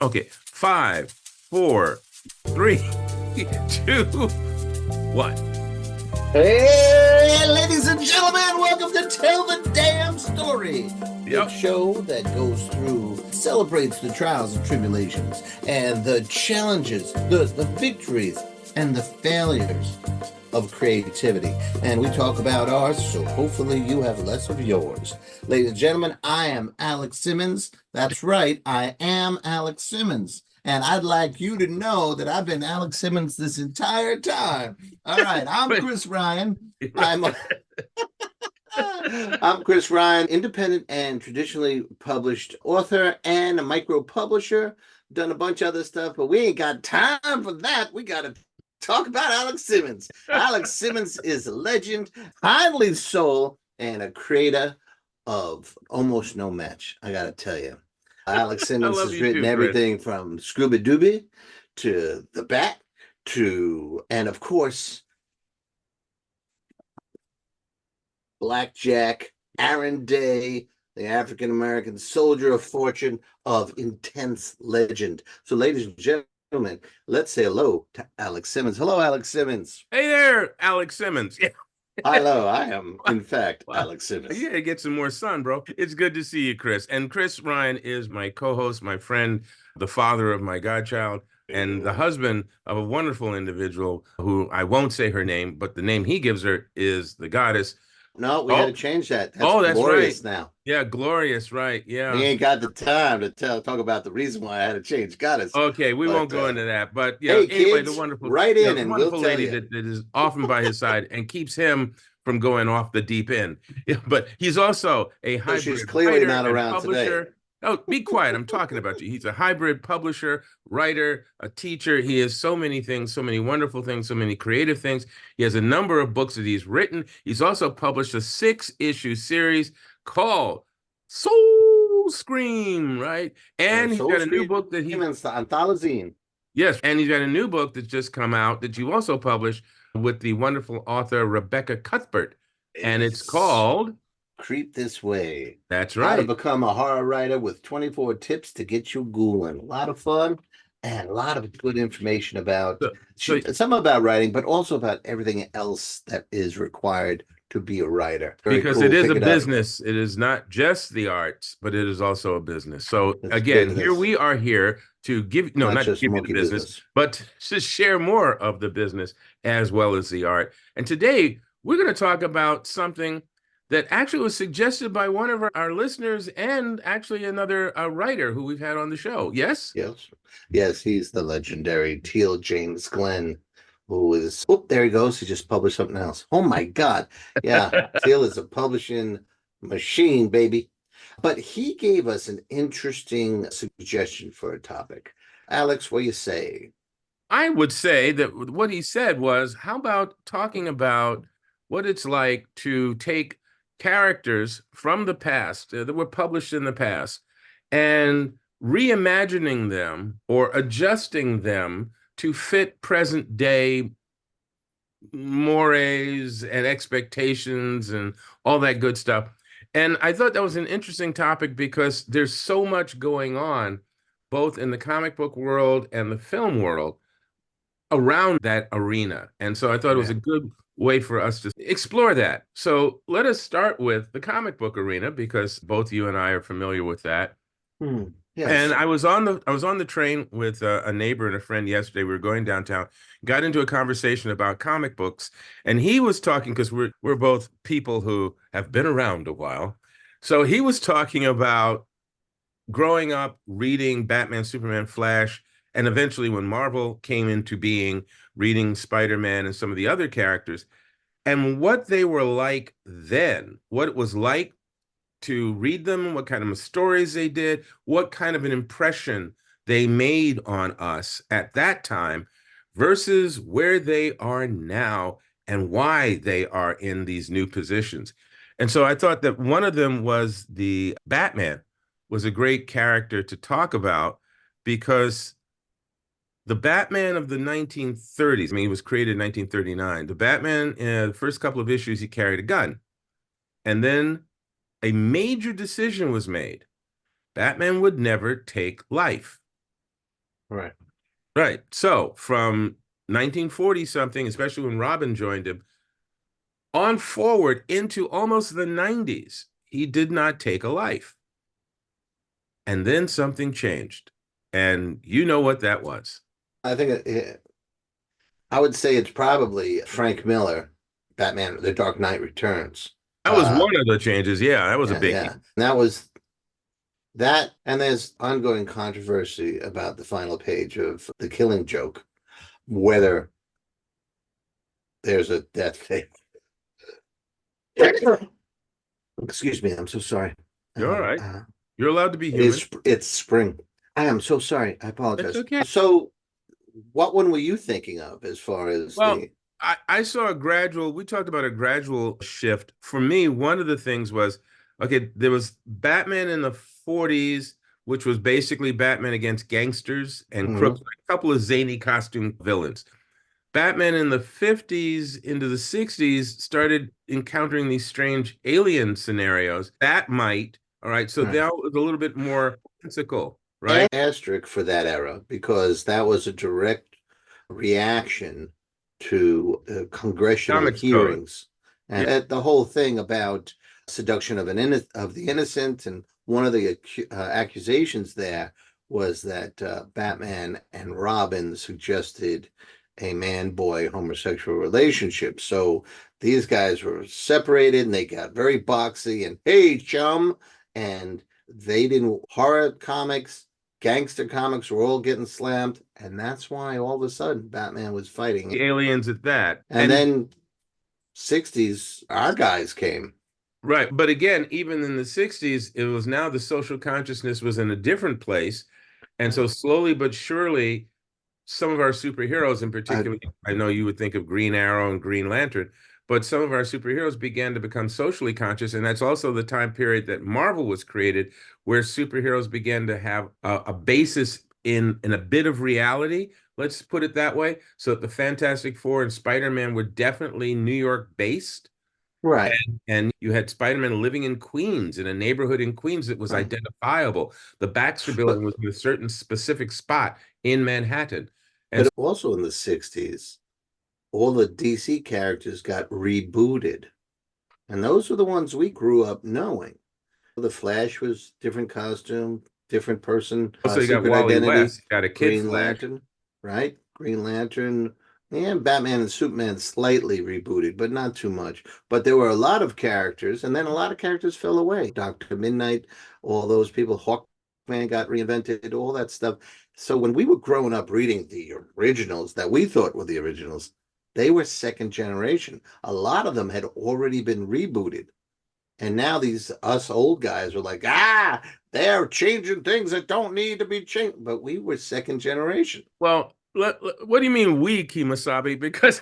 Okay, 5, 4, 3, 2, 1. Hey, ladies and gentlemen, welcome to Tell the Damn Story, the Yep. show that goes through, celebrates the trials and tribulations, and the challenges, the victories, and the failures of creativity. And we talk about ours, so hopefully you have less of yours. Ladies and gentlemen, I am Alex Simmons. That's right, I am Alex Simmons. And I'd like you to know that I've been Alex Simmons this entire time. All right, I'm Wait. Chris Ryan. I'm Chris Ryan, independent and traditionally published author and a micro publisher. Done a bunch of other stuff, but we ain't got time for that. We got to talk about Alex Simmons. Alex Simmons is a legend, kindly soul, and a creator of almost no match. I got to tell you. Alex I Simmons love has you written too, Chris. everything from Scooby Dooby to The Bat and of course, Blackjack, Aaron Day, the African American soldier of fortune of intense legend. So, ladies and gentlemen, let's say hello to Alex Simmons. Hello, Alex Simmons. Hey there, Alex Simmons. Yeah. Hello, I am, in fact, Wow. Alex Simmons. Yeah, get some more sun, bro. It's good to see you, Chris. And Chris Ryan is my co-host, my friend, the father of my godchild, and the husband of a wonderful individual who I won't say her name, but the name he gives her is the goddess. No, we got to Oh, change that. That's oh, that's right. glorious now. Yeah, glorious, right. We Yeah. ain't got the time to talk about the reason why I had to change goddess. Okay, we But won't go into that. But yeah, hey, anyway, kids, write in the and we'll wonderful tell lady you. that is often by his side and keeps him from going off the deep end. Yeah, but he's also a So she's hybrid clearly writer not and around today. publisher. Oh, be quiet. I'm talking about you. He's a hybrid publisher, writer, a teacher. He is so many things, so many wonderful things, so many creative things. He has a number of books that he's written. He's also published a 6-issue series called Soul Scream, right? And he's Soul got a new Scream book that he and Anthologine. Yes, and he's got a new book that's just come out that you also published with the wonderful author Rebecca Cuthbert. And it's It's called, Creep This Way. that's How to right, become a horror writer with 24 tips to get you ghouling. A lot of fun and a lot of good information about so, so some about writing, but also about everything else that is required to be a writer. Very because it cool. is a Pick it up. business. It is not just the arts, but it is also a business. So It's again, here business, we are here to give, no, not not to just give you the monkey business, business. but to share more of the business as well as the art. And today we're going to talk about something that actually was suggested by one of our listeners and actually another writer who we've had on the show. Yes? Yes. Yes, he's the legendary Teal James Glenn, who is, oh, there he goes. He just published something else. Oh my God. Yeah, Teal is a publishing machine, baby. But he gave us an interesting suggestion for a topic. Alex, what do you say? I would say that what he said was, how about talking about what it's like to take characters from the past that were published in the past and reimagining them or adjusting them to fit present day mores and expectations and all that good stuff. And I thought that was an interesting topic because there's so much going on, both in the comic book world and the film world, around that arena. And so I thought it was Yeah. a good way for us to explore that. So let us start with the comic book arena because both you and I are familiar with that. And Yes. I was on the train with a neighbor and a friend yesterday. We were going downtown, got into a conversation about comic books, and he was talking because we're both people who have been around a while. So he was talking about growing up reading Batman, Superman, Flash, and eventually when Marvel came into being, reading Spider-Man and some of the other characters, and what they were like then, what it was like to read them, what kind of stories they did, what kind of an impression they made on us at that time versus where they are now and why they are in these new positions. And so I thought that one of them was the Batman was a great character to talk about because the Batman of the 1930s, I mean, he was created in 1939. The Batman, the first couple of issues, he carried a gun. And then a major decision was made. Batman would never take life. Right. Right. So from 1940 something, especially when Robin joined him, on forward into almost the 90s, he did not take a life. And then something changed. And you know what that was. I think I would say it's probably Frank Miller, Batman: The Dark Knight Returns. That was one of the changes. Yeah, that was a Yeah, biggie. yeah. And that was that, and there's ongoing controversy about the final page of The Killing Joke, whether there's a death fate. Excuse me, I'm so sorry. You're all right. You're allowed to be human. It's spring. I am so sorry. I That's apologize. okay. So, what one were you thinking of as far as Well, the I saw a gradual, we talked about a gradual shift. For me, one of the things was, okay, there was Batman in the 40s, which was basically Batman against gangsters and crooks, Mhm. a couple of zany costume villains. Batman in the 50s into the 60s started encountering these strange alien scenarios. That might, all right, so Right. that was a little bit more whimsical, right? And asterisk for that era because that was a direct reaction to congressional Comics Code. hearings Yeah. and the whole thing about seduction of of the innocent. And one of the accusations there was that Batman and Robin suggested a man-boy homosexual relationship. So these guys were separated and they got very boxy and hey, chum, and they didn't horror comics, gangster comics were all getting slammed, and that's why all of a sudden Batman was fighting. The aliens at that. And then 60s, our guys came. Right. But again, even in the 60s, it was now the social consciousness was in a different place. And so slowly but surely, some of our superheroes in I, particular, I know you would think of Green Arrow and Green Lantern, but some of our superheroes began to become socially conscious. And that's also the time period that Marvel was created, where superheroes began to have a basis in a bit of reality. Let's put it that way. So the Fantastic Four and Spider-Man were definitely New York based. right, And you had Spider-Man living in Queens, in a neighborhood in Queens that was right. identifiable. The Baxter Building But was in a certain specific spot in Manhattan. And but also in the 60s, all the DC characters got rebooted. And those were the ones we grew up knowing. The Flash was different costume, different person, also you got secret Wally identity, West, you got a Kid Green Flash. Lantern, right? Green Lantern, and Batman and Superman slightly rebooted, but not too much. But there were a lot of characters, and then a lot of characters fell away. Dr. Midnight, all those people, Hawkman got reinvented, all that stuff. So when we were growing up reading the originals that we thought were the originals, they were second generation. A lot of them had already been rebooted. And now these us old guys are like, they're changing things that don't need to be changed. But we were second generation. Well, what do you mean we, Kimasabi? Because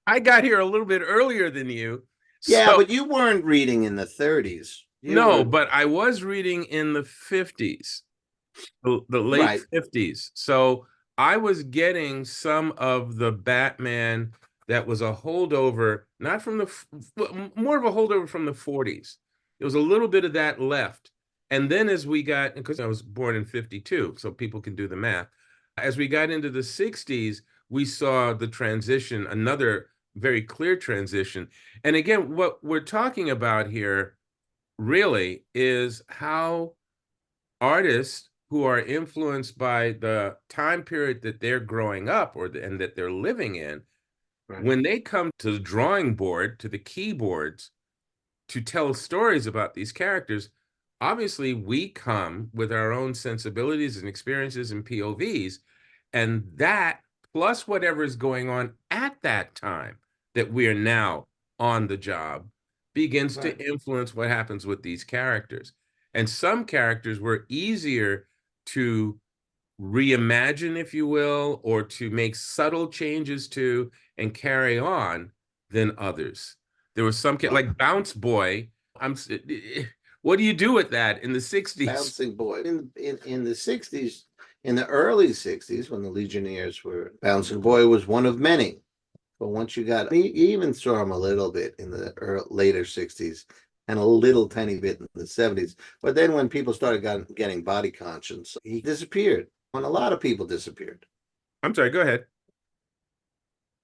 I got here a little bit earlier than you. Yeah, So but you weren't reading in the 30s. You no, were but I was reading in the 50s, the late right. 50s. So I was getting some of the Batman that was a holdover, not from more of a holdover from the 40s. There was a little bit of that left. And then as we got, because I was born in 52, so people can do the math. As we got into the 60s, we saw the transition, another very clear transition. And again, what we're talking about here really is how artists who are influenced by the time period that they're growing up and that they're living in, Right. when they come to the drawing board, to the keyboards to tell stories about these characters, obviously we come with our own sensibilities and experiences and POVs, and that plus whatever is going on at that time that we are now on the job begins to Right. influence what happens with these characters. And some characters were easier to reimagine, if you will, or to make subtle changes to and carry on than others. There was some Well, like Bounce Boy. What do you do with that in the 60s? bouncing boy. In the 60s, in the early 60s, when the Legionnaires were bouncing boy was one of many. But once you got, you even saw him a little bit in the later 60s and a little tiny bit in the 70s. But then when people started getting body conscious, he disappeared. when a lot of people disappeared. I'm sorry, go ahead.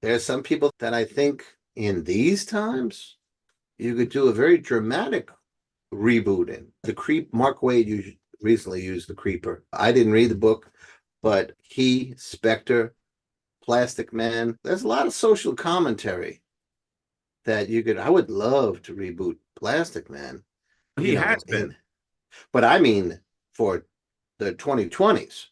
There are some people that I think in these times you could do a very dramatic reboot in. The Creep, Mark Waid recently used The Creeper. I didn't read the book, but he, Spectre, Plastic Man, there's a lot of social commentary that you could, I would love to reboot Plastic Man, He has been. but I mean for the 2020s.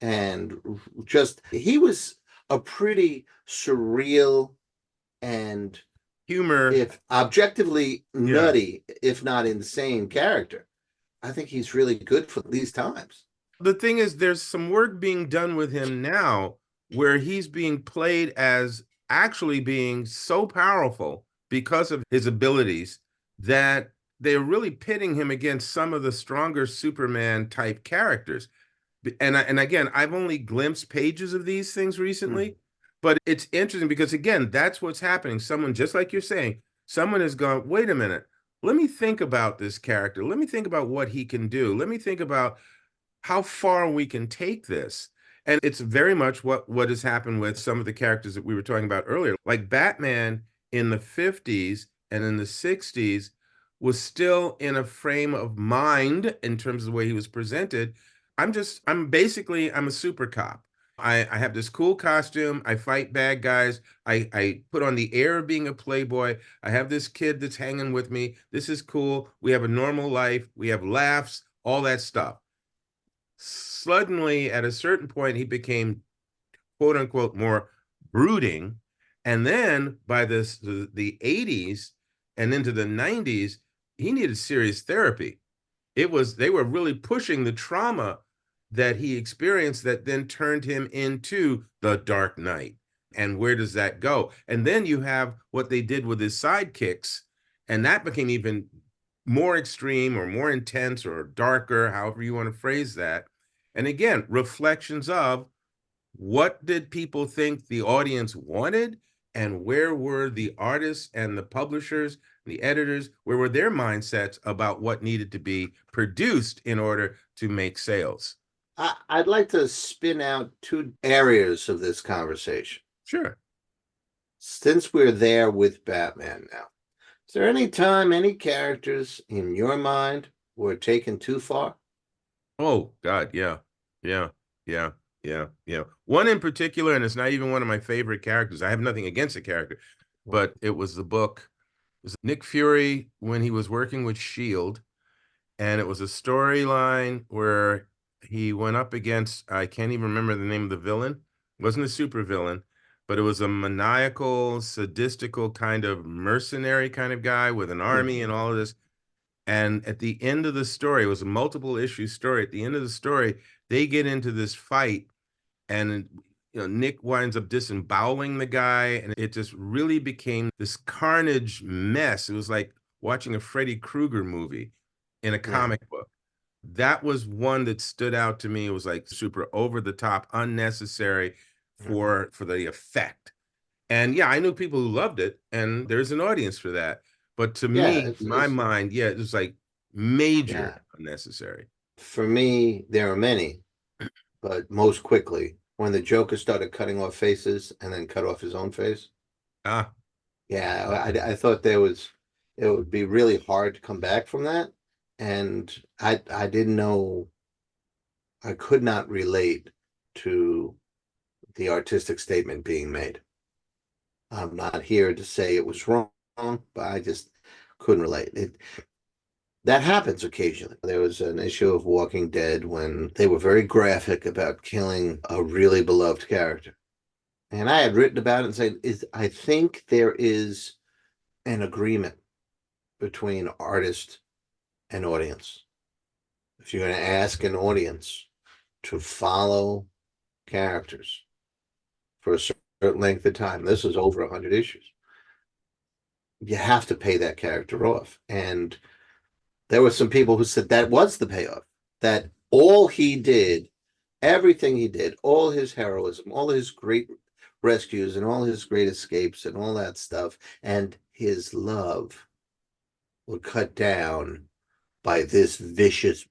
And just, he was a pretty surreal and, Humor. if objectively Yeah. nutty, if not insane character. I think he's really good for these times. The thing is, there's some work being done with him now where he's being played as actually being so powerful because of his abilities that they're really pitting him against some of the stronger Superman type characters. And again, I've only glimpsed pages of these things Mm. recently, but it's interesting because again, that's what's happening. Someone, just like you're saying, someone has gone, wait a minute, let me think about this character. Let me think about what he can do. Let me think about how far we can take this. And it's very much what has happened with some of the characters that we were talking about earlier. Like Batman in the 50s and in the 60s was still in a frame of mind in terms of the way he was presented. I'm a super cop. I have this cool costume. I fight bad guys. I put on the air of being a playboy. I have this kid that's hanging with me. This is cool. We have a normal life. We have laughs, all that stuff. Suddenly, at a certain point, he became quote unquote more brooding. And then by the 80s and into the 90s, he needed serious therapy. They were really pushing the trauma that he experienced that then turned him into the Dark Knight. And where does that go? And then you have what they did with his sidekicks, and that became even more extreme or more intense or darker, however you want to phrase that. And again, reflections of what did people think the audience wanted, and where were the artists and the publishers, the editors, where were their mindsets about what needed to be produced in order to make sales? I'd like to spin out two areas of this conversation. Sure. Since we're there with Batman now, is there any time any characters in your mind were taken too far? Oh God, yeah, yeah, yeah, yeah. One in particular, and it's not even one of my favorite characters. I have nothing against the character, but it was the book. It was Nick Fury when he was working with Shield, and it was a storyline where he went up against, I can't even remember the name of the villain. It wasn't a super villain, but it was a maniacal, sadistical kind of mercenary kind of guy with an Hmm. army and all of this. And at the end of the story, it was a multiple issue story. At the end of the story, they get into this fight, and Nick winds up disemboweling the guy, and it just really became this carnage mess. It was like watching a Freddy Krueger movie in a Yeah. comic book. That was one that stood out to me. It was like super over the top, unnecessary for the effect. And yeah, I knew people who loved it, and there's an audience for that. But to Yeah, me, my mind, yeah, it was like major yeah. unnecessary. For me, there are many, but most quickly when the Joker started cutting off faces and then cut off his own face. Ah, Yeah, I thought it would be really hard to come back from that, and I didn't know, I could not relate to the artistic statement being made. I'm not here to say it was wrong, but I just couldn't relate. That happens occasionally. There was an issue of Walking Dead when they were very graphic about killing a really beloved character. And I had written about it and said, I think there is an agreement between artist and audience. If you're going to ask an audience to follow characters for a certain length of time, this is over 100 issues, you have to pay that character off. And there were some people who said that was the payoff, that all he did, everything he did, all his heroism, all his great rescues and all his great escapes and all that stuff, and his love were cut down by this vicious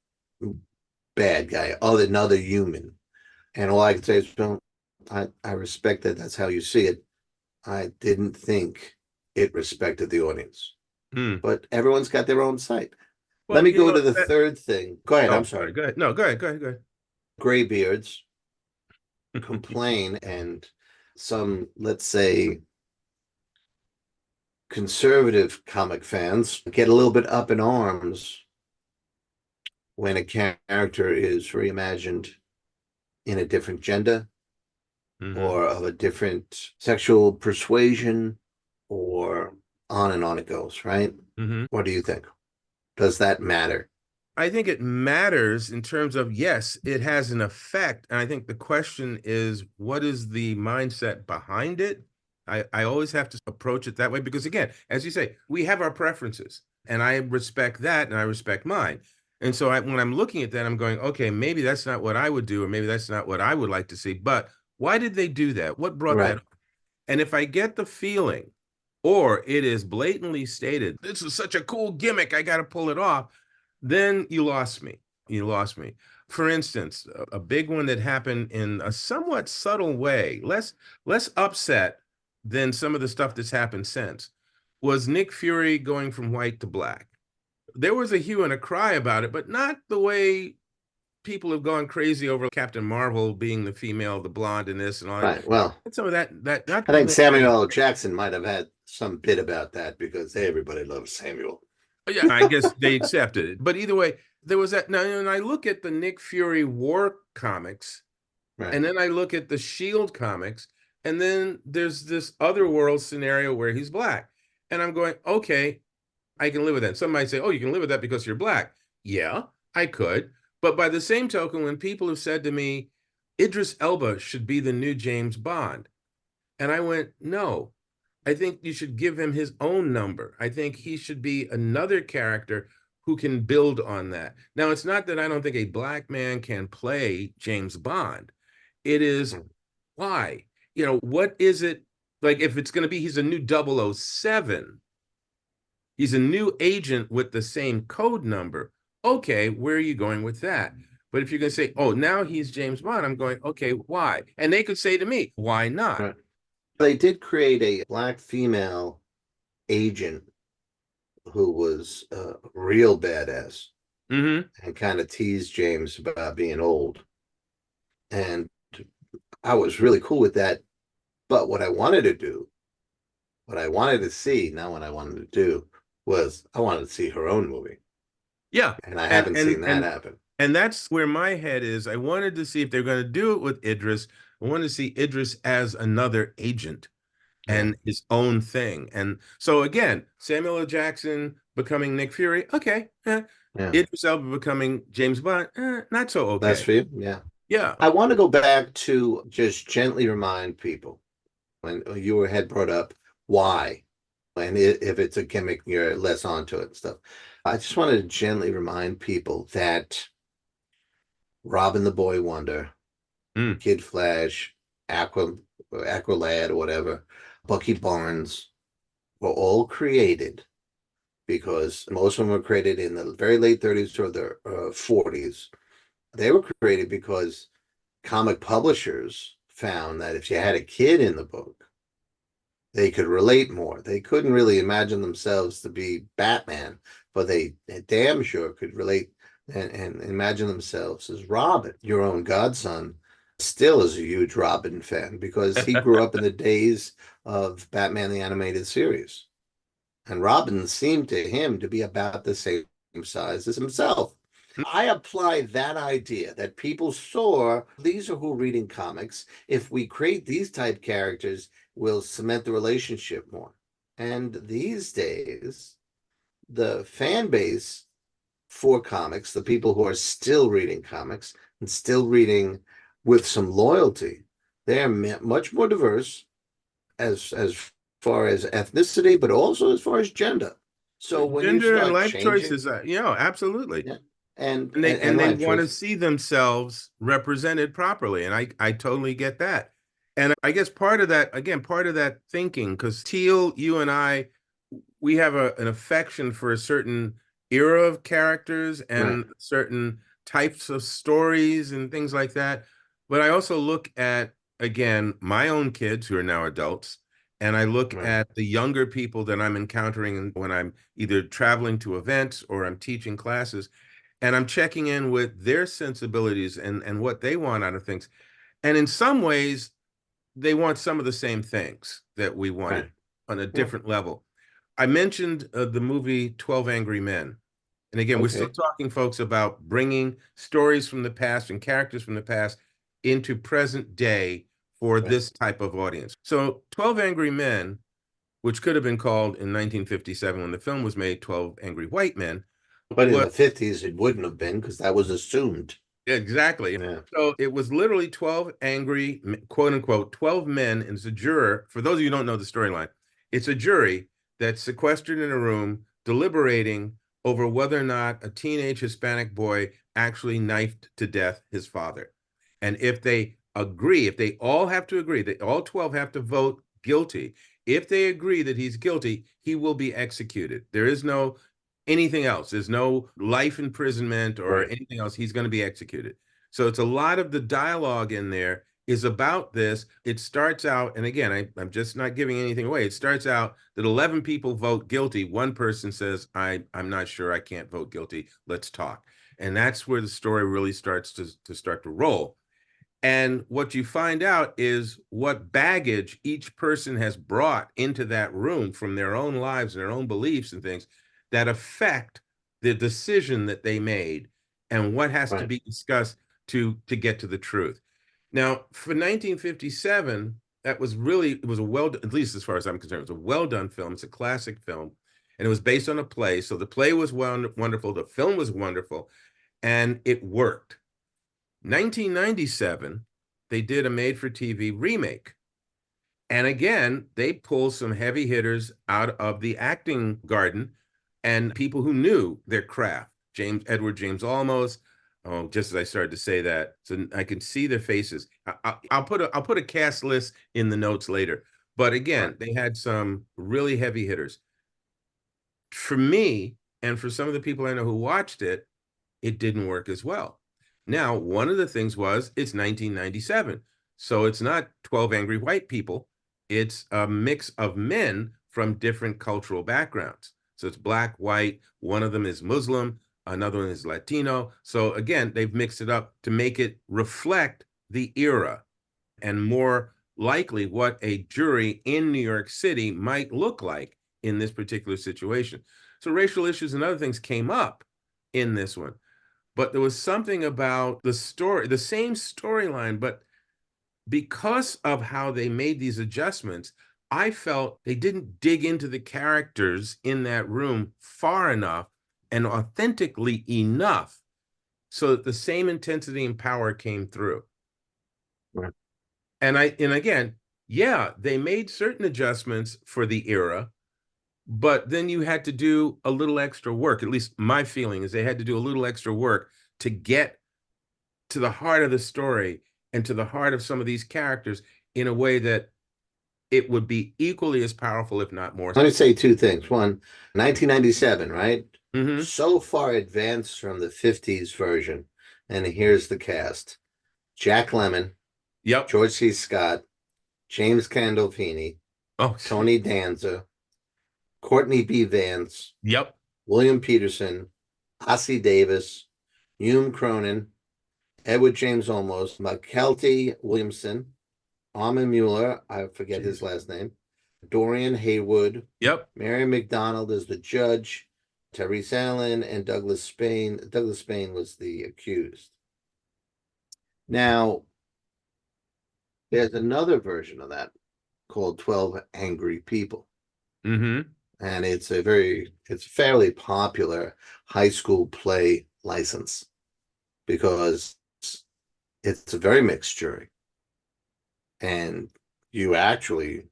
bad guy, another human. And all I can say is, Bill, I respect that that's how you see it. I didn't think it respected the audience, Hmm. but everyone's got their own site. Let Well, me go to the third thing. Go ahead. oh, I'm sorry. sorry. Go ahead. No, go ahead. Go ahead. Go Graybeards ahead. complain, and some, let's say, conservative comic fans get a little bit up in arms when a character is reimagined in a different gender Hmm. or of a different sexual persuasion, or on it goes, right? Hmm. What do you think? Does that matter? I think it matters in terms of, yes, it has an effect. And I think the question is, what is the mindset behind it? I always have to approach it that way because, again, as you say, we have our preferences and I respect that and I respect mine. And so when I'm looking at that, I'm going, okay, maybe that's not what I would do, or maybe that's not what I would like to see. But why did they do that? What brought that Right. up? And if I get the feeling, or it is blatantly stated, this is such a cool gimmick, I got to pull it off, then you lost me. You lost me. For instance, a big one that happened in a somewhat subtle way, less upset than some of the stuff that's happened since, was Nick Fury going from white to black. There was a hue and a cry about it, but not the way people have gone crazy over Captain Marvel being the female, the blonde in this and all that. Right. Well, And some of that not I some think of that. Samuel L. Jackson might have had some bit about that because everybody loves Samuel. Yeah, I guess they accepted it. But either way, there was that. Now, and I look at the Nick Fury War comics, Right. and then I look at the Shield comics, and then there's this other world scenario where he's black. And I'm going, okay, I can live with that. Some might say, oh, you can live with that because you're black. Yeah, I could. But by the same token, when people have said to me, Idris Elba should be the new James Bond, and I went, no, I think you should give him his own number. I think he should be another character who can build on that. Now, it's not that I don't think a black man can play James Bond. It is why, what is it like if it's going to be he's a new 007, he's a new agent with the same code number. Okay, where are you going with that? But if you're going to say, oh, now he's James Bond, I'm going, okay, why? And they could say to me, why not? Right. They did create a black female agent who was a real badass Hmm. and kind of teased James about being old. And I was really cool with that. But what I wanted to do, what I wanted to see, not what I wanted to do, was I wanted to see her own movie. Yeah. And I And haven't and seen that and happen. and that's where my head is. I wanted to see if they're going to do it with Idris. I wanted to see Idris as another agent Yeah. and his own thing. And so again, Samuel L. Jackson becoming Nick Fury, okay. Yeah. Idris Elba becoming James Bond, not so That's okay. for you. Yeah. Yeah. I want to go back to just gently remind people when you had brought up why, and if it's a gimmick, you're less onto it and stuff. I just wanted to gently remind people that Robin the Boy Wonder, Mm. Kid Flash, Aqualad, or whatever, Bucky Barnes were all created because most of them were created in the very late 30s or the 40s. They were created because comic publishers found that if you had a kid in the book, they could relate more. They couldn't really imagine themselves to be Batman, but they damn sure could relate and imagine themselves as Robin. Your own godson still is a huge Robin fan because he grew up in the days of Batman the Animated Series. And Robin seemed to him to be about the same size as himself. I apply that idea that people saw these are who reading comics. If we create these type characters, we'll cement the relationship more. And these days, the fan base for comics, the people who are still reading comics and still reading with some loyalty, they are much more diverse as far as ethnicity, but also as far as gender. So when you Gender and start life changing, choices, absolutely. yeah, and And they and, and and they life want to choices, see themselves represented properly. And I totally get that. And I guess part of that thinking, because Teal, you and I, we have an affection for a certain era of characters right? and certain types of stories and things like that. But I also look at, again, my own kids who are now adults, and I look Right. at the younger people that I'm encountering when I'm either traveling to events or I'm teaching classes, and I'm checking in with their sensibilities and what they want out of things. And in some ways, they want some of the same things that we wanted Right. on a Yeah. different level. I mentioned the movie 12 Angry Men. And again, we're still Okay. talking, folks, about bringing stories from the past and characters from the past into present day for Right. this type of audience. So 12 Angry Men, which could have been called in 1957 when the film was made 12 Angry White Men, But in was the 50s, it wouldn't have been because that was assumed. exactly. Yeah. So it was literally 12 angry, quote unquote, 12 men, and it's a juror. For those of you who don't know the storyline, it's a jury that's sequestered in a room deliberating over whether or not a teenage Hispanic boy actually knifed to death his father. And if they agree, if they all have to agree, that all 12 have to vote guilty. If they agree that he's guilty, he will be executed. There is no anything else. There's no life imprisonment or Right. anything else. He's going to be executed. So it's a lot of the dialogue in there is about this. It starts out, and again, I'm just not giving anything away. It starts out that 11 people vote guilty. One person says, I'm not sure. I can't vote guilty. Let's talk. And that's where the story really starts to start to roll. And what you find out is what baggage each person has brought into that room from their own lives and their own beliefs and things that affect the decision that they made and what has to Right. be discussed to get to the truth. Now, for 1957, that was really, it was a well, at least as far as I'm concerned, it was a well done film. It's a classic film. And it was based on a play. So the play was wonderful. The film was wonderful. And it worked. 1997, they did a made for TV remake. And again, they pulled some heavy hitters out of the acting garden and people who knew their craft. James Olmos. Oh, just as I started to say that, so I can see their faces. I'll put a cast list in the notes later. But Right. again, they had some really heavy hitters. For me, and for some of the people I know who watched it didn't work as well. Now, one of the things was it's 1997. So it's not 12 angry white people. It's a mix of men from different cultural backgrounds. So it's black, white, one of them is Muslim, another one is Latino. So again, they've mixed it up to make it reflect the era and more likely what a jury in New York City might look like in this particular situation. So racial issues and other things came up in this one, but there was something about the story, the same storyline, but because of how they made these adjustments, I felt they didn't dig into the characters in that room far enough and authentically enough so that the same intensity and power came through. Right. And again, yeah, they made certain adjustments for the era, but then you had to do a little extra work. At least my feeling is they had to do a little extra work to get to the heart of the story and to the heart of some of these characters in a way that it would be equally as powerful, if not more. Let me say two things. One, 1997, right? Hmm. So far advanced from the 50s version. And here's the cast: Jack Lemmon, Yep. George C. Scott, James Gandolfini, Oh, Tony Danza, Courtney B. Vance, yep. William Peterson, Ossie Davis, Hume Cronin, Edward James Olmos, McKelty Williamson, Armin Mueller, I forget his Jeez. last name, Dorian Haywood, Yep. Mary McDonald as the judge, Therese Allen, and Douglas Spain. Douglas Spain was the accused. Now, there's another version of that called 12 Angry People. Hmm. And it's a fairly popular high school play license because it's a very mixed jury. And you actually,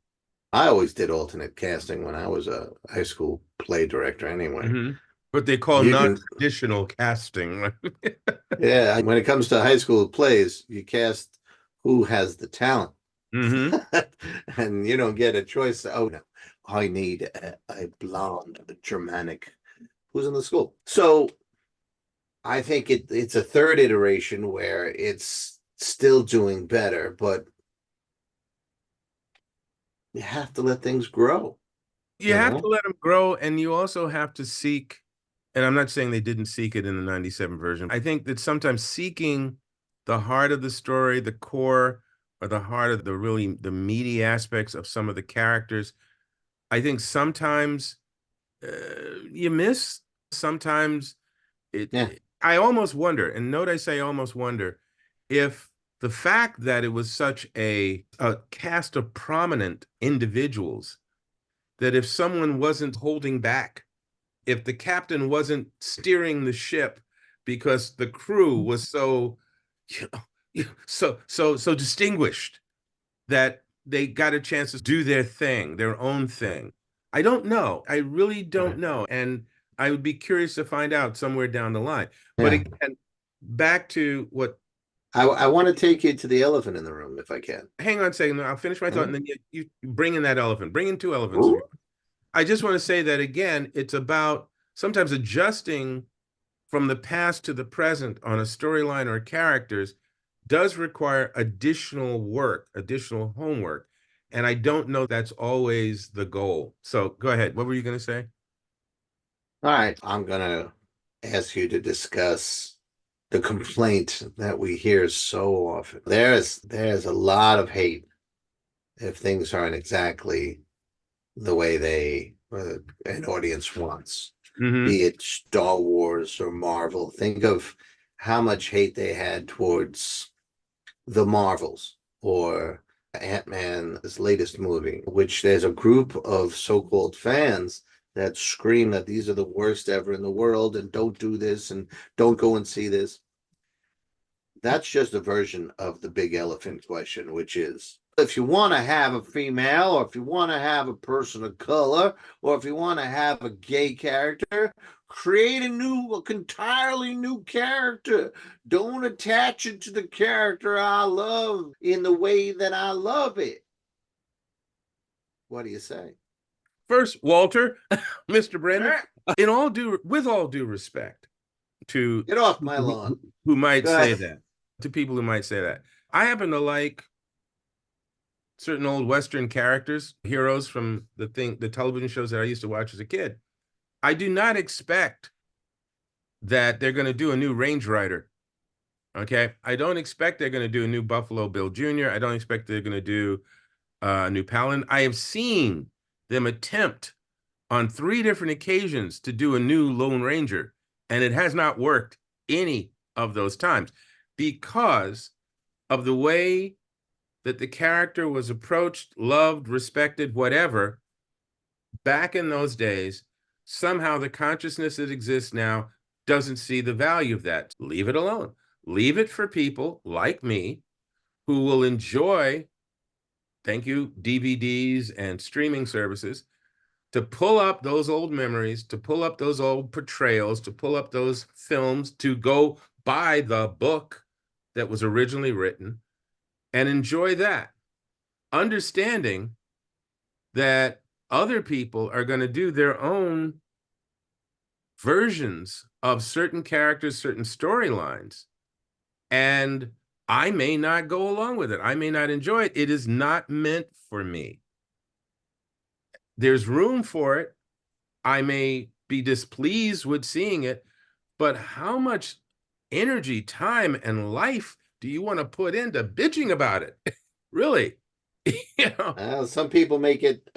I always did alternate casting when I was a high school play director anyway. Hmm. What they call You can, non-traditional casting. yeah, when it comes to high school plays, you cast who has the talent. Hmm. And you don't get a choice. Oh, no, I need a blonde Germanic who's in the school. So I think it's a third iteration where it's still doing better, but you have to let things grow, You you have to know? let them grow, and you also have to seek, and I'm not saying they didn't seek it in the 97 version. I think that sometimes seeking the heart of the story, the core, or the heart of the really the meaty aspects of some of the characters, I think sometimes you miss. Sometimes Yeah. I almost wonder, and note I say almost wonder, if the fact that it was such a cast of prominent individuals, that if someone wasn't holding back, if the captain wasn't steering the ship because the crew was so, you know, so distinguished, that they got a chance to do their thing, their own thing. I don't know. I really don't Right. know. And I would be curious to find out somewhere down the line. But Yeah. again, back to what, I want to take you to the elephant in the room if I can. hang on a second, I'll finish my thought, Hmm? and then you bring in that elephant, bring in two elephants if Ooh. you want. I just want to say that again, it's about sometimes adjusting from the past to the present on a storyline or characters does require additional work, additional homework. And I don't know that's always the goal. So go ahead. What were you going to say? All right. I'm going to ask you to discuss the complaint that we hear so often. There's a lot of hate if things aren't exactly the way an audience wants, Mm-hmm. be it Star Wars or Marvel. Think of how much hate they had towards the Marvels or Ant-Man's latest movie, which there's a group of so-called fans that scream that these are the worst ever in the world and don't do this and don't go and see this. That's just a version of the big elephant question, which is if you want to have a female, or if you want to have a person of color, or if you want to have a gay character, create a entirely new character. Don't attach it to the character I love in the way that I love it. What do you say? First, Walter, Mr. Brandon, Eh, with all due respect to get off my people lawn. who might Go say ahead. that, to people who might say that, I happen to like certain old Western characters, heroes from the television shows that I used to watch as a kid. I do not expect that they're going to do a new Range Rider. Okay. I don't expect they're going to do a new Buffalo Bill Jr. I don't expect they're going to do a new Paladin. I have seen them attempt on three different occasions to do a new Lone Ranger, and it has not worked any of those times because of the way that the character was approached, loved, respected, whatever, back in those days. Somehow the consciousness that exists now doesn't see the value of that. Leave it alone. Leave it for people like me who will enjoy, thank you, DVDs and streaming services, to pull up those old memories, to pull up those old portrayals, to pull up those films, to go buy the book that was originally written and enjoy that, understanding that other people are going to do their own versions of certain characters, certain storylines, and I may not go along with it. I may not enjoy it. It is not meant for me. There's room for it. I may be displeased with seeing it, but how much energy, time, and life do you want to put into bitching about it? Really? you know, Some people make it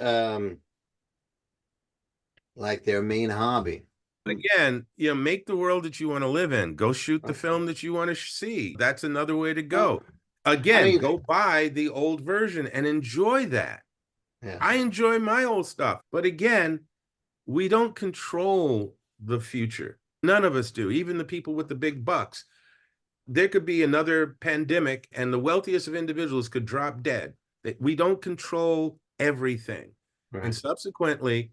like their main hobby. again, make the world that you want to live in. Go shoot the Right. film that you want to see. That's another way to Well, go. I Again, mean, go buy the old version and enjoy that. yeah, I enjoy my old stuff. But again, we don't control the future. None of us do, even the people with the big bucks. There could be another pandemic and the wealthiest of individuals could drop dead. We don't control everything. And right. subsequently,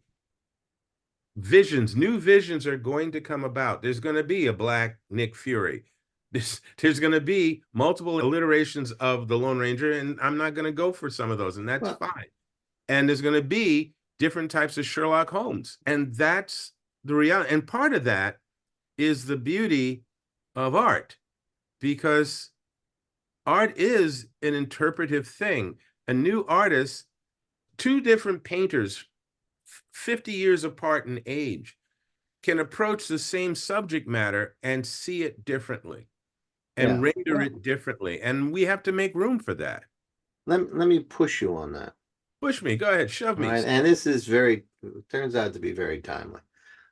new visions are going to come about. There's going to be a Black Nick Fury. There's going to be multiple iterations of the Lone Ranger, and I'm not going to go for some of those, and that's Well, fine. And there's going to be different types of Sherlock Holmes, and that's the reality. And part of that is the beauty of art, because art is an interpretive thing. A new artist, two different painters, 50 years apart in age, can approach the same subject matter and see it differently and Yeah. render Well, it differently. And we have to make room for that. let me push you on that. Push me, go ahead, shove All me. right. And this is very, turns out to be very timely.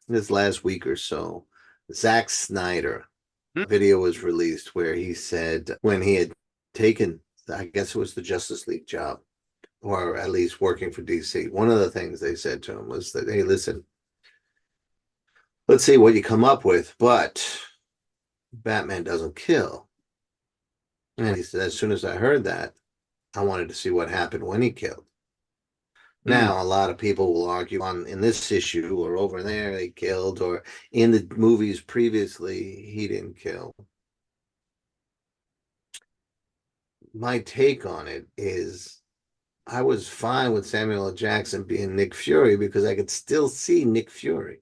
This last week or so, Zack Snyder Hmm? video was released where he said when he had taken, I guess it was the Justice League job, or at least working for DC, one of the things they said to him was that, hey, listen, let's see what you come up with, but Batman doesn't kill. And he said, as soon as I heard that, I wanted to see what happened when he killed. Mm. Now, a lot of people will argue on in this issue or over there they killed, or in the movies previously he didn't kill. My take on it is I was fine with Samuel L. Jackson being Nick Fury because I could still see Nick Fury.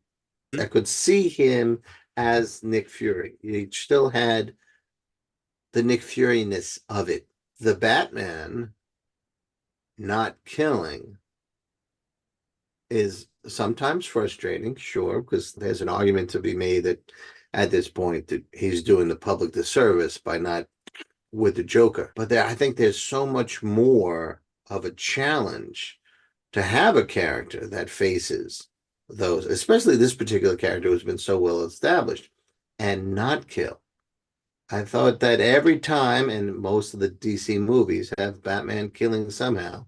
I could see him as Nick Fury. He still had the Nick Fury-ness of it. The Batman not killing is sometimes frustrating, sure, because there's an argument to be made that at this point that he's doing the public disservice by not with the Joker. But there, I think there's so much more of a challenge to have a character that faces those, especially this particular character who's been so well established, and not kill. I thought that every time, and most of the DC movies have Batman killing somehow.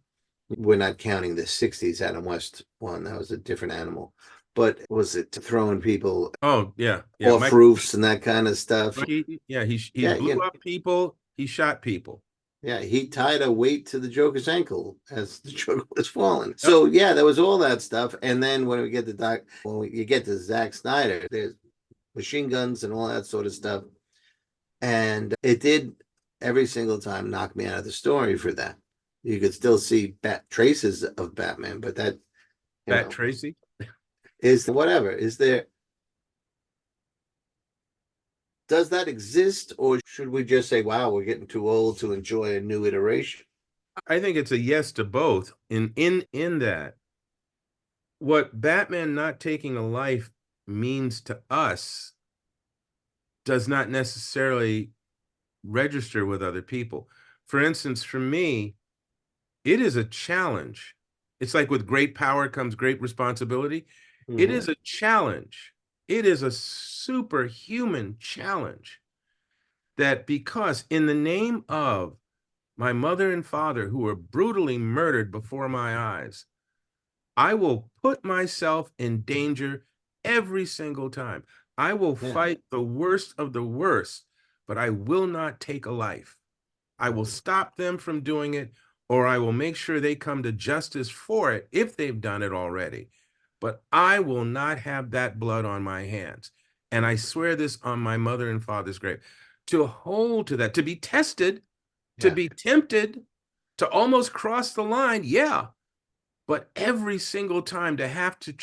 We're not counting the 60s Adam West one. That was a different animal. But was it throwing people Oh, yeah, yeah. off roofs and that kind of stuff? Mike Keaton, yeah, he Yeah, blew up people, he shot people. yeah, he tied a weight to the Joker's ankle as the Joker was falling. Yep. So yeah, there was all that stuff. And then when we get to you get to Zack Snyder, there's machine guns and all that sort of stuff. And it did every single time knock me out of the story for that. You could still see traces of Batman, but that, Bat Tracy. is whatever. Is there, does that exist, or should we just say, wow, we're getting too old to enjoy a new iteration? I think it's a yes to both. In that, what Batman not taking a life means to us does not necessarily register with other people. For instance, for me, it is a challenge. It's like with great power comes great responsibility. It Mm-hmm. is a challenge. It is a superhuman challenge that because in the name of my mother and father who were brutally murdered before my eyes, I will put myself in danger every single time. I will Yeah. fight the worst of the worst, but I will not take a life. I will stop them from doing it, or I will make sure they come to justice for it if they've done it already. But I will not have that blood on my hands. And I swear this on my mother and father's grave. To hold to that, to be tested, to Yeah. be tempted, to almost cross the line, yeah. But every single time to have to,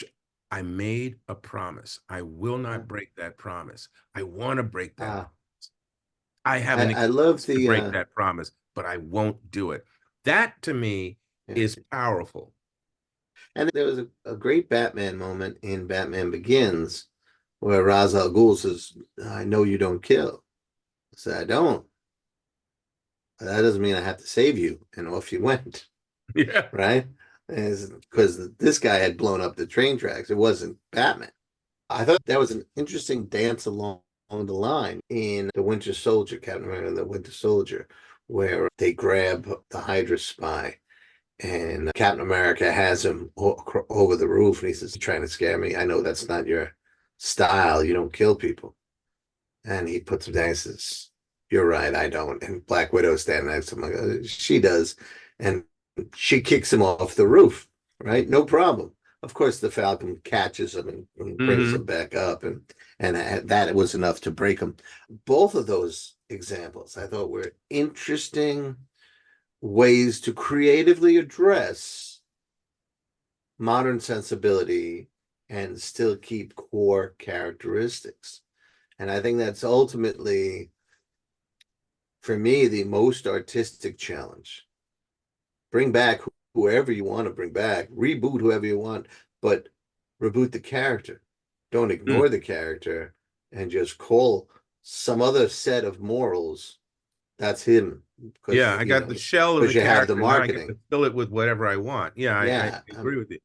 I made a promise. I will Yeah. not break that promise. I want to break that. Uh, I have an I love excuse to the break that promise, but I won't do it. That to me yeah. is powerful. And there was a great Batman moment in Batman Begins where Ra's al Ghul says, I know you don't kill. I said, I don't. That doesn't mean I have to save you. And off you went. Yeah. Right? Because this guy had blown up the train tracks. It wasn't Batman. I thought that was an interesting dance along the line in The Winter Soldier, Captain America and the Winter Soldier, where they grab the Hydra spy and Captain America has him over the roof and he says, trying to scare me. I know that's not your style. You don't kill people. And he puts him down and says, you're right, I don't. And Black Widow standing next to him, like, she does. And she kicks him off the roof, right? No problem. Of course, the Falcon catches him and brings him Hmm. back up, and that was enough to break him. Both of those examples I thought were interesting ways to creatively address modern sensibility and still keep core characteristics. And I think that's ultimately for me, the most artistic challenge. Bring back whoever you want to bring back, reboot whoever you want, but reboot the character. Don't Mm. ignore the character and just call some other set of morals. That's him Yeah, because I got the shell of the you have the character. Now I get to marketing. fill it with whatever I want. Yeah, I Yeah. agree with you.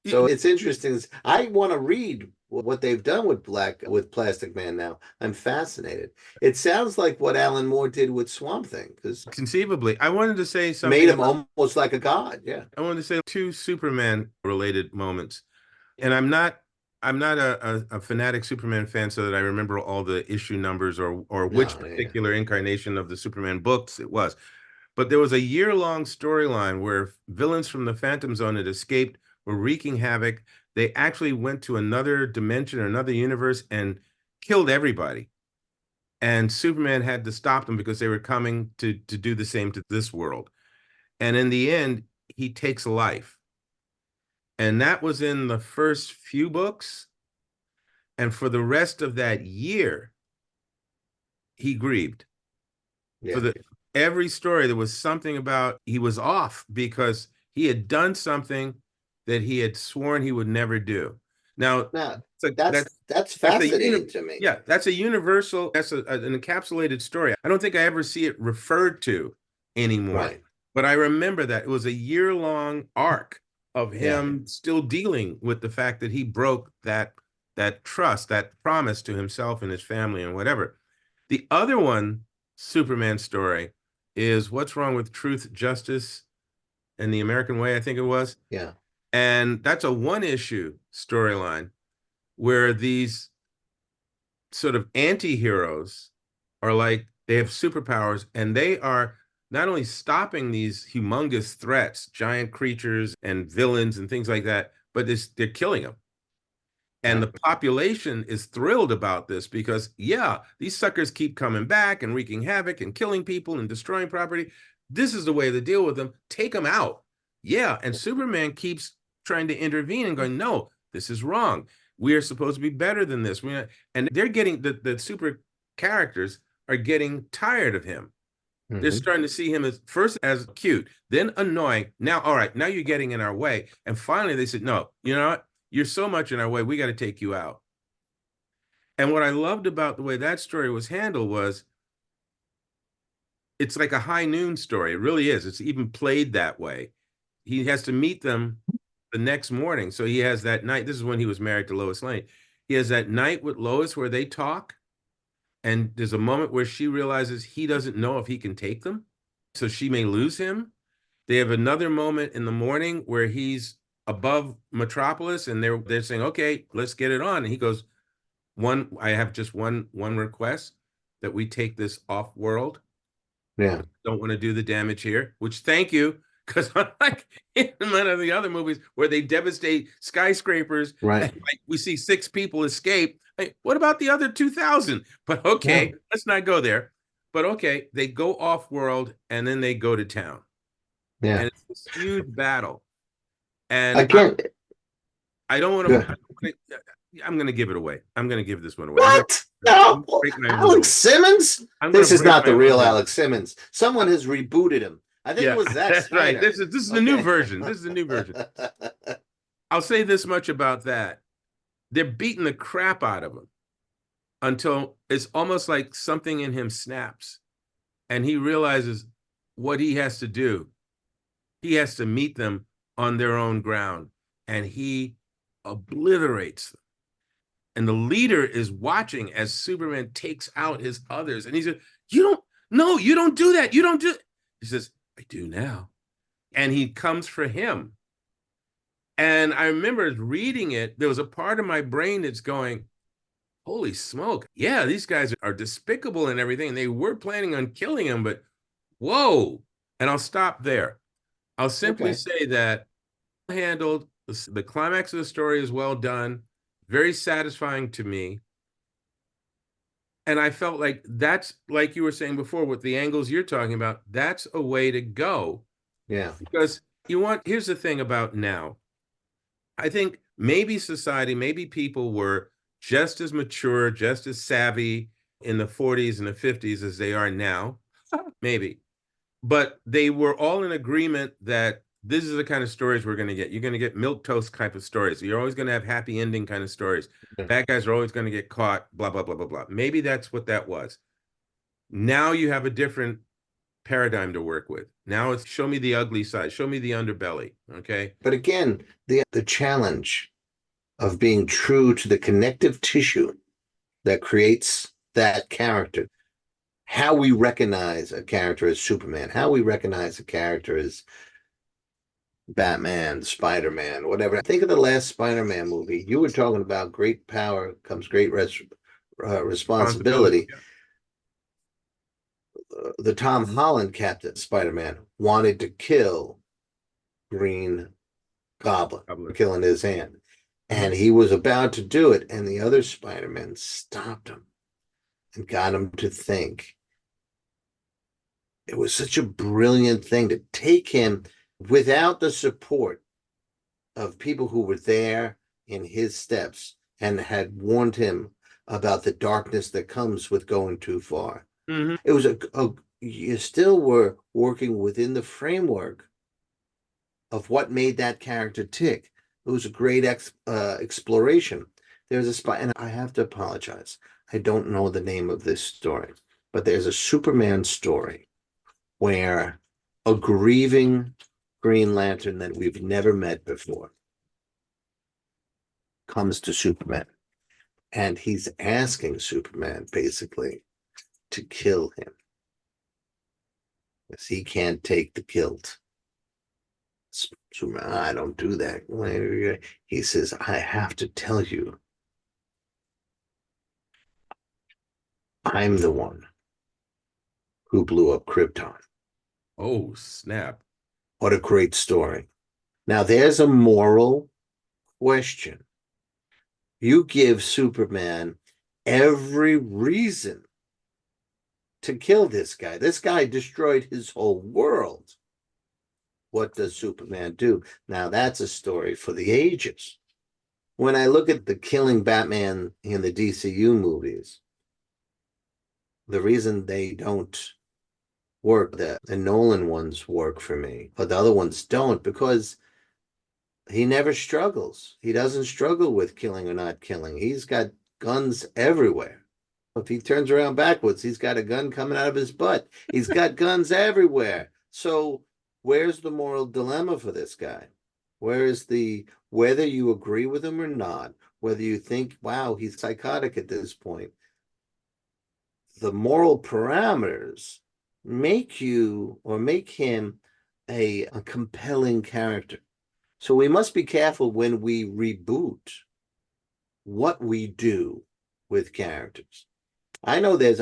So it's interesting. I want to read what they've done with Plastic Man now. I'm fascinated. It sounds like what Alan Moore did with Swamp Thing because Conceivably, I wanted to say made something him about, almost like a god. Yeah. I wanted to say two Superman related moments. And I'm not a fanatic Superman fan so that I remember all the issue numbers or which No, yeah. particular incarnation of the Superman books it was. But there was a year-long storyline where villains from the Phantom Zone had escaped, were wreaking havoc. They actually went to another dimension or another universe and killed everybody. And Superman had to stop them because they were coming to do the same to this world. And in the end, he takes life. And that was in the first few books. And for the rest of that year, he grieved. For Yeah. the every story, there was something about he was off because he had done something that he had sworn he would never do. Now, No, so that's that's a fascinating to me. yeah, that's a universal, that's an encapsulated story. I don't think I ever see it referred to anymore. Right. But I remember that it was a year-long arc of Yeah. him still dealing with the fact that he broke that trust, that promise to himself and his family and whatever. The other one, Superman story, is What's Wrong with Truth, Justice, and the American Way, I think it was. Yeah. And that's a one-issue storyline where these sort of anti-heroes are like they have superpowers and they are not only stopping these humongous threats, giant creatures and villains and things like that, but they're killing them. And Yeah. the population is thrilled about this because, yeah, these suckers keep coming back and wreaking havoc and killing people and destroying property. This is the way to deal with them. Take them out. Yeah. And Superman keeps trying to intervene and going, no, this is wrong. We are supposed to be better than this. And they're getting the super characters are getting tired of him. They're Hmm. starting to see him as first as cute, then annoying. Now, all right, now you're getting in our way. And finally they said, no, you know what? You're so much in our way. We got to take you out. And what I loved about the way that story was handled was it's like a high noon story. It really is. It's even played that way. He has to meet them the next morning. So he has that night. This is when he was married to Lois Lane. He has that night with Lois where they talk. And there's a moment where she realizes he doesn't know if he can take them. So she may lose him. They have another moment in the morning where he's above Metropolis and they're saying, okay, let's get it on. And he goes, I have just one request that we take this off world. Yeah. Don't want to do the damage here, which thank you. Because unlike in one of the other movies where they devastate skyscrapers Right. and like we see 6 people escape, hey, what about the other 2,000? But Yeah. okay, let's not go there. But okay, they go off world and then they go to town. Yeah. And it's this huge battle. And Again, I don't want good. to. I'm going to give it away. I'm going to give this one away. What? I'm No, going to break my own Alex rule. Simmons? I'm going This to is break not my the own real rule. Alex Simmons. Someone has rebooted him. I think it Yeah, was Zack that's right. Snyder. This is the new Okay. version. This is the new version. I'll say this much about that. They're beating the crap out of him until it's almost like something in him snaps and he realizes what he has to do. He has to meet them on their own ground and he obliterates them. And the leader is watching as Superman takes out his others. And he said, you don't, no, you don't do that. You don't do it. He says, I do now. And he comes for him. And I remember reading it. There was a part of my brain that's going, holy smoke. Yeah, these guys are despicable and everything. They were planning on killing him, but whoa. And I'll stop there. I'll simply Okay. say that handled, the climax of the story is well done, very satisfying to me. And I felt like that's like you were saying before with the angles you're talking about, that's a way to go Yeah. because here's the thing about now. I think maybe society, maybe people were just as mature, just as savvy in the 40s and the 50s as they are now. maybe. But they were all in agreement that this is the kind of stories we're going to get. You're going to get milk toast type of stories. You're always going to have happy ending kind of stories. Bad guys are always going to get caught, blah, blah, blah, blah, blah. Maybe that's what that was. Now you have a different paradigm to work with. Now it's show me the ugly side, show me the underbelly. Okay. But again, the challenge of being true to the connective tissue that creates that character, how we recognize a character as Superman, how we recognize a character as Batman, Spider-Man, whatever. Think of the last Spider-Man movie. You were talking about great power comes great Responsibility. responsibility. The Tom Holland Captain Spider-Man wanted to kill Green Goblin, Yeah. killing his hand. And Mhm. he was about to do it, and the other Spider-Man stopped him and got him to think. It was such a brilliant thing to take him without the support of people who were there in his steps and had warned him about the darkness that comes with going too far. Mhm. It was you still were working within the framework of what made that character tick. It was a great exploration. There's a spot, and I have to apologize. I don't know the name of this story, but there's a Superman story where a grieving Green Lantern that we've never met before comes to Superman, and he's asking Superman basically to kill him because he can't take the guilt. Superman, I don't do that. He says, I have to tell you, I'm the one who blew up Krypton. Oh, snap. What a great story. Now, there's a moral question. You give Superman every reason to kill this guy. This guy destroyed his whole world. What does Superman do? Now, that's a story for the ages. When I look at the killing Batman in the DCU movies, the reason they don't work, the Nolan ones work for me, but the other ones don't, because he never struggles. He doesn't struggle with killing or not killing. He's got guns everywhere. If he turns around backwards, he's got a gun coming out of his butt. He's got guns everywhere. So where's the moral dilemma for this guy? Where is whether you agree with him or not, whether you think, wow, he's psychotic at this point, the moral parameters make him a compelling character. So we must be careful when we reboot what we do with characters. I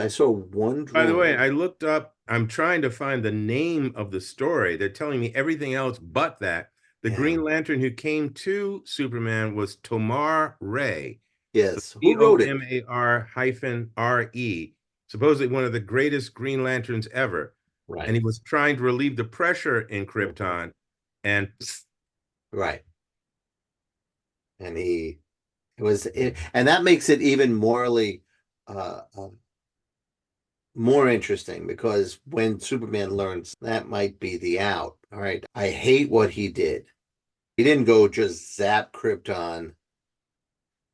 saw one By the way, drawing. I looked up, I'm trying to find the name of the story. They're telling me everything else but that. The Yeah. Green Lantern who came to Superman was Tomar Ray. So Yes. Who wrote it? Tomar hyphen RE, supposedly one of the greatest Green Lanterns ever. And Right. he was trying to relieve the pressure in Krypton. And Right. And and that makes it even morally more interesting, because when Superman learns that might be the out, all right, I hate what he did. He didn't go just zap Krypton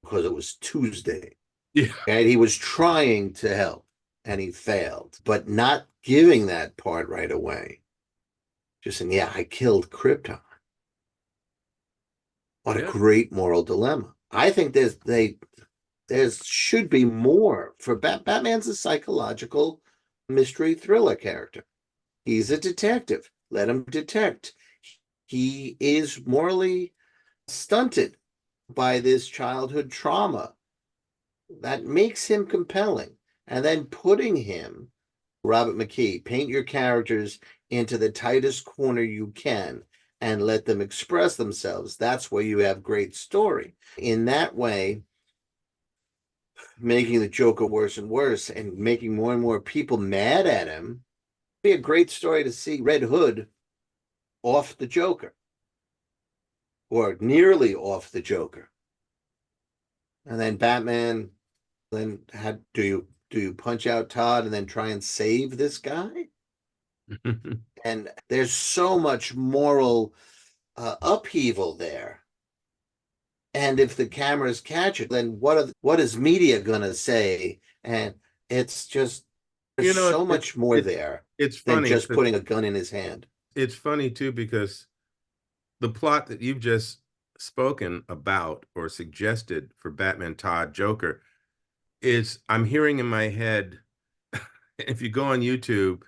because it was Tuesday. yeah, And he was trying to help and he failed, but not giving that part right away. Just saying, yeah, I killed Krypton. What a yeah. great moral dilemma. I think there should be more for Batman's a psychological mystery thriller character. He's a detective. Let him detect. He is morally stunted by this childhood trauma that makes him compelling. And then putting him, Robert McKee, paint your characters into the tightest corner you can and let them express themselves. That's where you have great story. In that way, making the Joker worse and worse and making more and more people mad at him. Be a great story to see Red Hood off the Joker or nearly off the Joker. And then Batman, then do you punch out Todd and then try and save this guy? And there's so much moral upheaval there. And if the cameras catch it, then what is media gonna say? And it's just there's You know, so much more there it's than funny. just putting a gun in his hand. It's funny too because the plot that you've just spoken about or suggested for Batman Todd Joker is I'm hearing in my head, if you go on YouTube,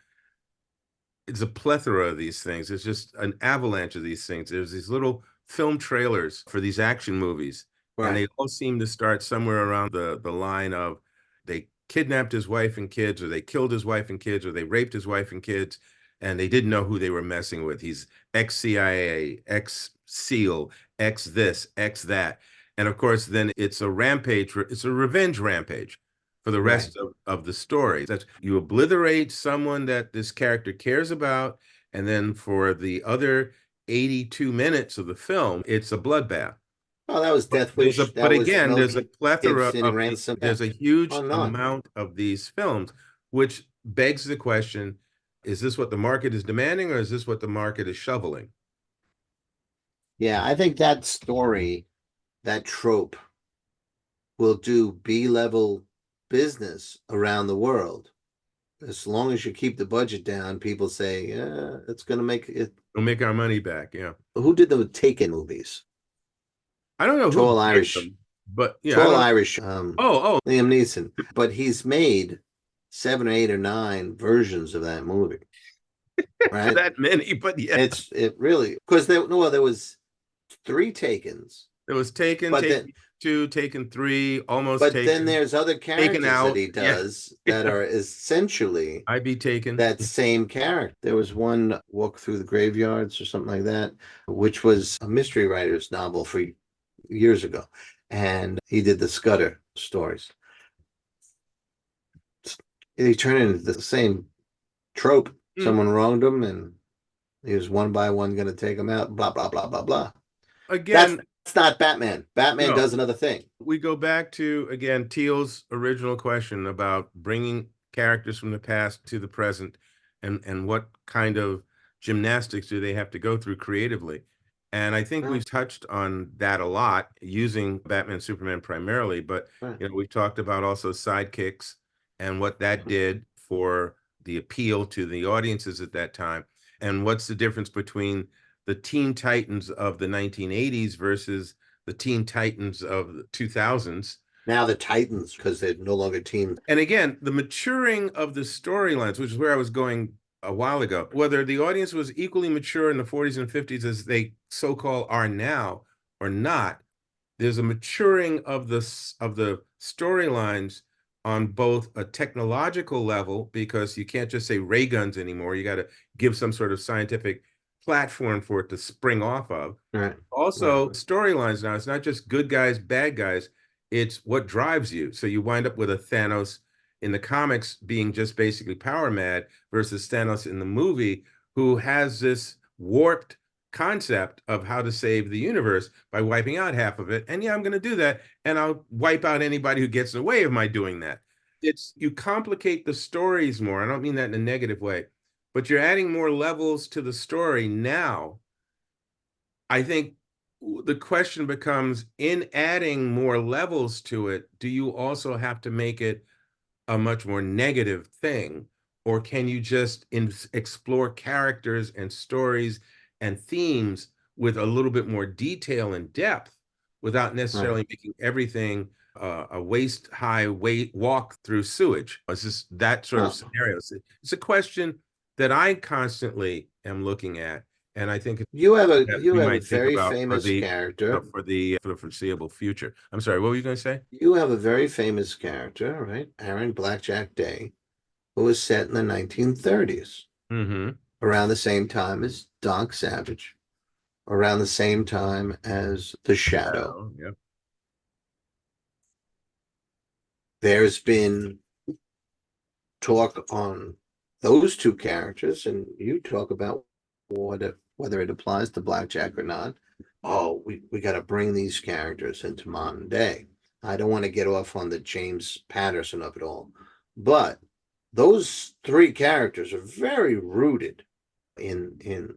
it's a plethora of these things. It's just an avalanche of these things. There's these little film trailers for these action movies, and Right, they all seem to start somewhere around the line of they kidnapped his wife and kids, or they killed his wife and kids, or they raped his wife and kids, and they didn't know who they were messing with. He's ex-CIA, ex-SEAL, ex this, ex that. And of course, then it's a rampage, it's a revenge rampage for the right. rest of the story. That you obliterate someone that this character cares about, and then for the other 82 minutes of the film, it's a bloodbath. Oh, that was Death Wish. But That was again, Mel there's a plethora Gibson and of Ransom. Yeah, there's a huge on and on. amount of these films, which begs the question, is this what the market is demanding, or is this what the market is shoveling? Yeah, I think that story, that trope, will do B-level business around the world. As long as you keep the budget down, people say, yeah, it's going to make it. We'll make our money back. Yeah. Who did the Taken movies? I don't know who Tall did Irish, them, but yeah, I tall don't know. Irish, Oh, Liam Neeson. But he's made 7 or 8 or 9 versions of that movie, right? that many, but yeah. It really because there was 3 Takens, It was Taken, but then Taken two, Taken three, almost but then Taken, there's other Taken characters that out. he Yeah, does that yeah. are essentially I be Taken. that same character. There was one Walk Through the Graveyards or something like that, which was a mystery writer's novel for years ago. And he did the Scudder stories. He turned into the same trope. Mm. Someone wronged him and he was one by one going to take him out, blah, blah, blah, blah, blah. That's, Again, that's not Batman. Batman no. does another thing. We go back to again Teal's original question about bringing characters from the past to the present, and what kind of gymnastics do they have to go through creatively. And I think Right, we've touched on that a lot using Batman Superman primarily, but right. we've talked about also sidekicks and what that did for the appeal to the audiences at that time, and what's the difference between the Teen Titans of the 1980s versus the Teen Titans of the 2000s. Now the Titans, because they're no longer teams. And again, the maturing of the storylines, which is where I was going a while ago, whether the audience was equally mature in the 40s and 50s as they so-called are now or not, there's a maturing of the storylines on both a technological level, because you can't just say ray guns anymore. You got to give some sort of scientific platform for it to spring off of. Right, Also, right. storylines now, it's not just good guys, bad guys, it's what drives you. So you wind up with a Thanos in the comics being just basically power mad versus Thanos in the movie, who has this warped concept of how to save the universe by wiping out half of it. And yeah, I'm going to do that. And I'll wipe out anybody who gets in the way of my doing that. It's you complicate the stories more. I don't mean that in a negative way, but you're adding more levels to the story now. I think the question becomes, in adding more levels to it, do you also have to make it a much more negative thing? Or can you just explore characters and stories and themes with a little bit more detail and depth without Right. necessarily making everything a waist high walk through sewage? It's just that sort of Well, scenario. It's a question that I constantly am looking at. And I think that you we have a might think very about famous character. for the foreseeable future. I'm sorry, what were you going to say? You have a very famous character, right? Aaron Blackjack Day, who was set in the 1930s, Mm-hmm. around the same time as Doc Savage, around the same time as The Shadow. Shadow, yep. There's been talk on those 2 characters, and you talk about whether it applies to Blackjack or not. Oh, we got to bring these characters into modern day. I don't want to get off on the James Patterson of it all, but those three characters are very rooted in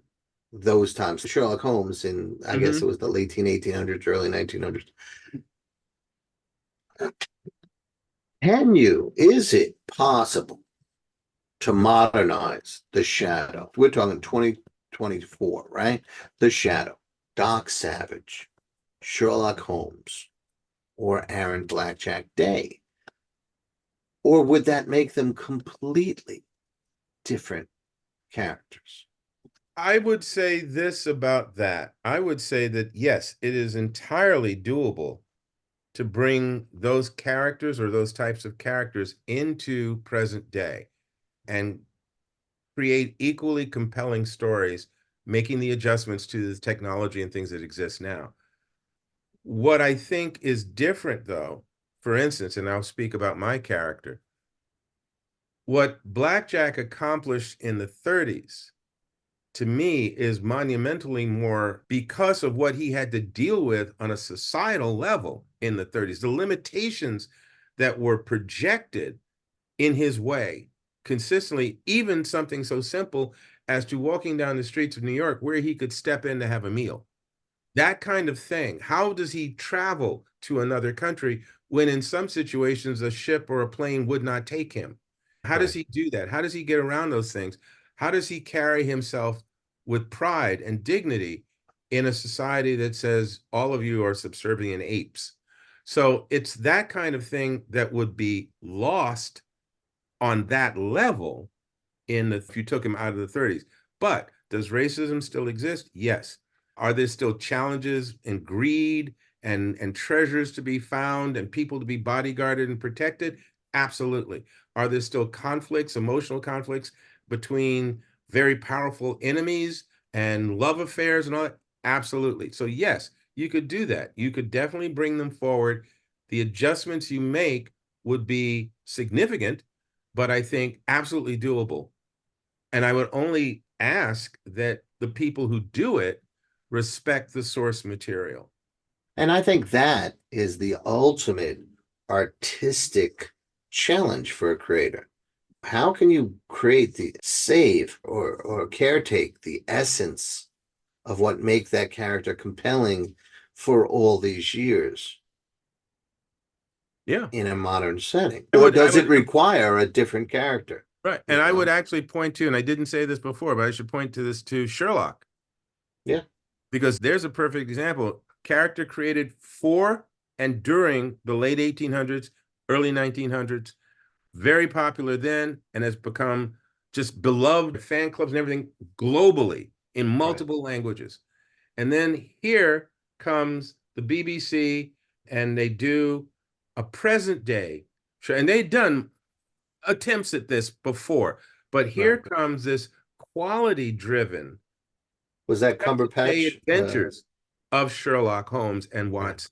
those times. Sherlock Holmes in, I guess it Hmm. was the late 1800s, early 1900s. Is it possible to modernize the Shadow? We're talking 2024, right? The Shadow, Doc Savage, Sherlock Holmes, or Aaron Blackjack Day? Or would that make them completely different characters? I would say this about that. I would say that yes, it is entirely doable to bring those characters or those types of characters into present day and create equally compelling stories, making the adjustments to the technology and things that exist now. What I think is different, though, for instance, and I'll speak about my character, what Blackjack accomplished in the 30s to me is monumentally more because of what he had to deal with on a societal level in the 30s, the limitations that were projected in his way consistently, even something so simple as to walking down the streets of New York where he could step in to have a meal. That kind of thing. How does he travel to another country when in some situations a ship or a plane would not take him? How does Right. he do that? How does he get around those things? How does he carry himself with pride and dignity in a society that says all of you are subservient apes? So it's that kind of thing that would be lost on that level if you took him out of the 30s. But does racism still exist? Yes. Are there still challenges and greed and treasures to be found and people to be bodyguarded and protected? Absolutely. Are there still conflicts, emotional conflicts between very powerful enemies and love affairs and all that? Absolutely. So yes, you could do that. You could definitely bring them forward. The adjustments you make would be significant, but I think absolutely doable. And I would only ask that the people who do it respect the source material. And I think that is the ultimate artistic challenge for a creator. How can you create the save or caretake the essence of what make that character compelling for all these years Yeah. in a modern setting? I Or would I does it would require a different character? right. You And I would know? actually point to, and I didn't say this before, but I should point to this to Sherlock, Yeah, because there's a perfect example. Character created for and during the late 1800s, early 1900s, very popular then, and has become just beloved fan clubs and everything globally in right. multiple languages. And then here comes the BBC and they do a present day show. And they'd done attempts at this before, but here Right. comes this quality driven Was that present day Cumberbatch? adventures of Sherlock Holmes and Right, Watson,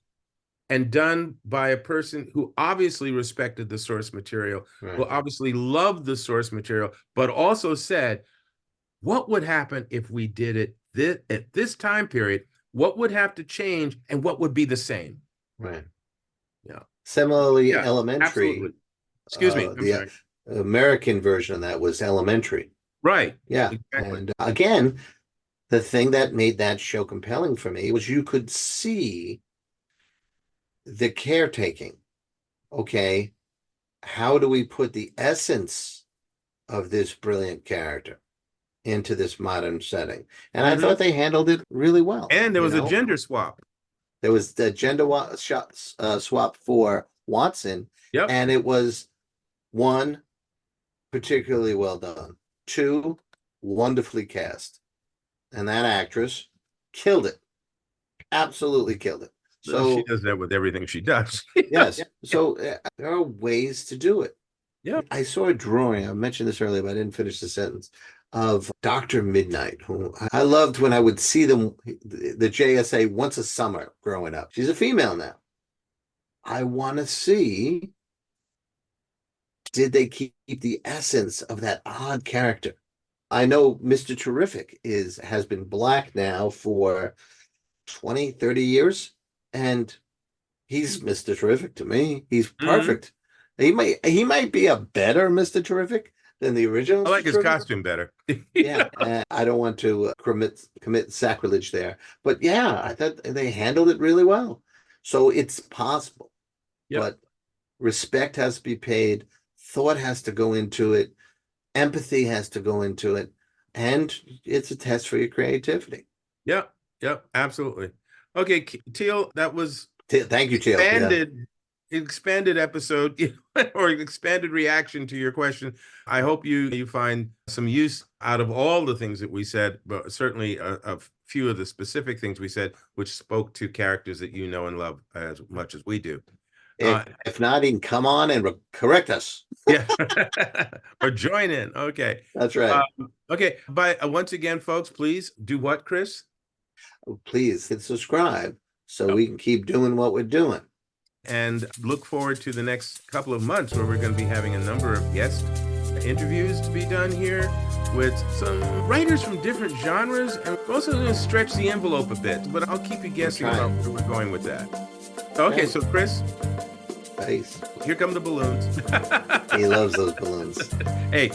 and done by a person who obviously respected the source material, who right, obviously loved the source material, but also said, what would happen if we did it at this time period? What would have to change and what would be the same? right. Yeah. Similarly, Yeah, absolutely. Elementary, Excuse me. I'm the sorry. American version of that was Elementary. Right. Yeah. Exactly. And again, the thing that made that show compelling for me was you could see the caretaking. Okay, how do we put the essence of this brilliant character into this modern setting? And I Hmm. thought they handled it really well. And there You was a know, gender swap. there was the swap for Watson, Yep. and it was one, particularly well done, two, wonderfully cast, and that actress killed it, absolutely killed it. Well, she So does that with everything she does. yes, so there are ways to do it. Yeah. I saw a drawing, I mentioned this earlier, but I didn't finish the sentence, of Dr. Midnight, who I loved when I would see them, the JSA, once a summer growing up. She's a female now. I want to see, did they keep the essence of that odd character? I know Mr. Terrific has been black now for 20, 30 years, and he's Mr. Terrific to me. He's Hmm. perfect. He might be a better Mr. Terrific, than the originals. I like for his trivia? costume better. Yeah, I don't want to commit sacrilege there, but yeah, I thought they handled it really well. So it's possible, Yep. but respect has to be paid, thought has to go into it, empathy has to go into it, and it's a test for your creativity. Yep. Yep. Absolutely. Okay, Teal, that was Thank you, Teal. Yeah. expanded episode or expanded reaction to your question. I hope you find some use out of all the things that we said, but certainly a few of the specific things we said, which spoke to characters that you know and love as much as we do. If not, you can come on and correct us. Yeah, or join in. Okay, That's right. Okay, but once again, folks, please do what, Chris? Please hit subscribe so we can keep doing what we're doing. And look forward to the next couple of months where we're going to be having a number of guest interviews to be done here with some writers from different genres. And we're also going to stretch the envelope a bit, but I'll keep you guessing about where we're going with that. Okay, so Chris, Peace. Here come the balloons. He loves those balloons. Hey,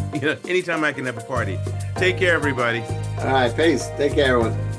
anytime I can have a party. Take care, everybody. All right, peace. Take care, everyone.